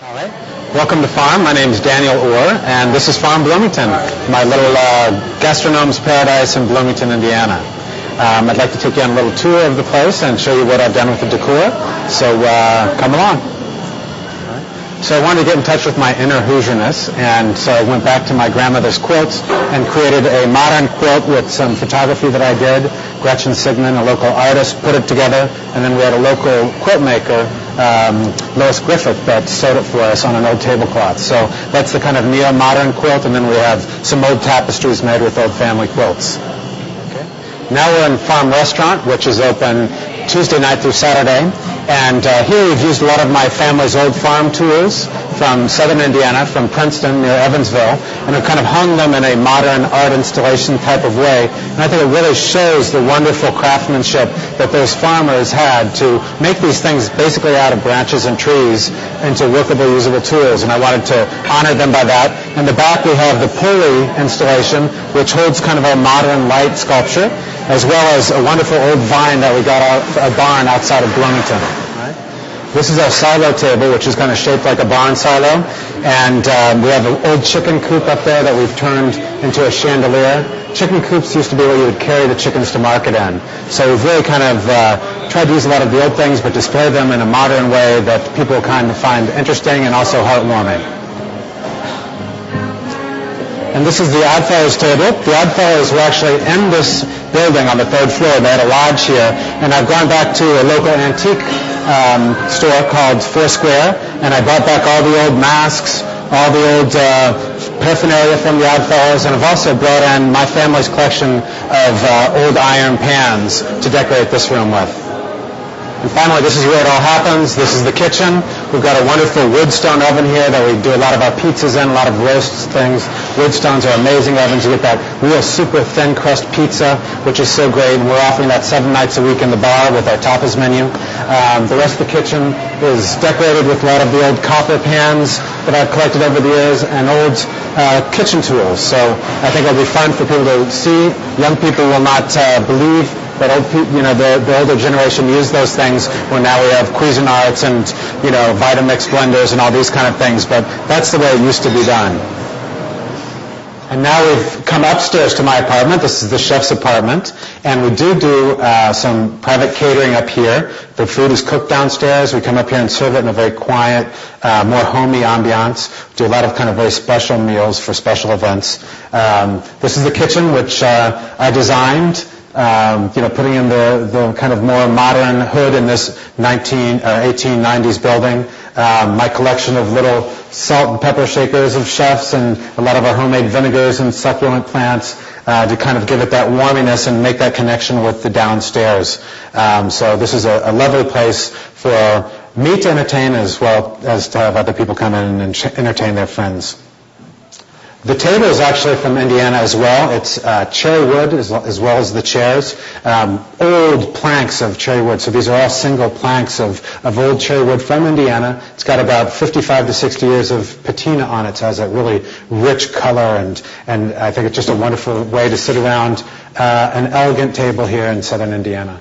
All right. Welcome to Farm. My name is Daniel Orr, and this is Farm Bloomington, my little gastronome's paradise in Bloomington, Indiana. I'd like to take you on a little tour of the place and show you what I've done with the decor. So come along. So I wanted to get in touch with my inner Hoosierness, and so I went back to my grandmother's quilts and created a modern quilt with some photography that I did. Gretchen Sigmund, a local artist, put it together, and then we had a local quilt maker, Lois Griffith, that sewed it for us on an old tablecloth. So that's the kind of neo-modern quilt, and then we have some old tapestries made with old family quilts. Okay. Now we're in Farm Restaurant, which is open Tuesday night through Saturday. And here we've used a lot of my family's old farm tools from southern Indiana, from Princeton near Evansville, and we've kind of hung them in a modern art installation type of way. And I think it really shows the wonderful craftsmanship that those farmers had to make these things basically out of branches and trees into workable, usable tools. And I wanted to honor them by that. In the back we have the pulley installation, which holds kind of a modern light sculpture, as well as a wonderful old vine that we got out of a barn outside of Bloomington. This is our silo table, which is kind of shaped like a barn silo, and we have an old chicken coop up there that we've turned into a chandelier. Chicken coops used to be where you would carry the chickens to market in. So we've really kind of tried to use a lot of the old things, but display them in a modern way that people kind of find interesting and also heartwarming. And this is the Oddfellows table. The Oddfellows were actually in this building on the third floor. They had a lodge here. And I've gone back to a local antique store called Foursquare, and I brought back all the old masks, all the old paraphernalia from the Oddfellows, and I've also brought in my family's collection of old iron pans to decorate this room with. And finally, this is where it all happens. This is the kitchen. We've got a wonderful woodstone oven here that we do a lot of our pizzas in, a lot of roast things. Woodstones are amazing ovens. You get that real super thin crust pizza, which is so great. And we're offering that 7 nights a week in the bar with our tapas menu. The rest of the kitchen is decorated with a lot of the old copper pans that I've collected over the years and old kitchen tools. So I think it'll be fun for people to see. Young people will not believe that old people, the older generation used those things when now we have Cuisinarts and, Vitamix blenders and all these kind of things. But that's the way it used to be done. And now we've come upstairs to my apartment. This is the chef's apartment. And we do some private catering up here. The food is cooked downstairs. We come up here and serve it in a very quiet, more homey ambiance. We do a lot of kind of very special meals for special events. This is the kitchen, which I designed. Putting in the kind of more modern hood in this 1890s building. My collection of little salt and pepper shakers of chefs and a lot of our homemade vinegars and succulent plants to kind of give it that warminess and make that connection with the downstairs. So this is a lovely place for me to entertain as well as to have other people come in and entertain their friends. The table is actually from Indiana as well. It's cherry wood as well as the chairs. Old planks of cherry wood. So these are all single planks of old cherry wood from Indiana. It's got about 55 to 60 years of patina on it, so it has a really rich color, and I think it's just a wonderful way to sit around an elegant table here in southern Indiana.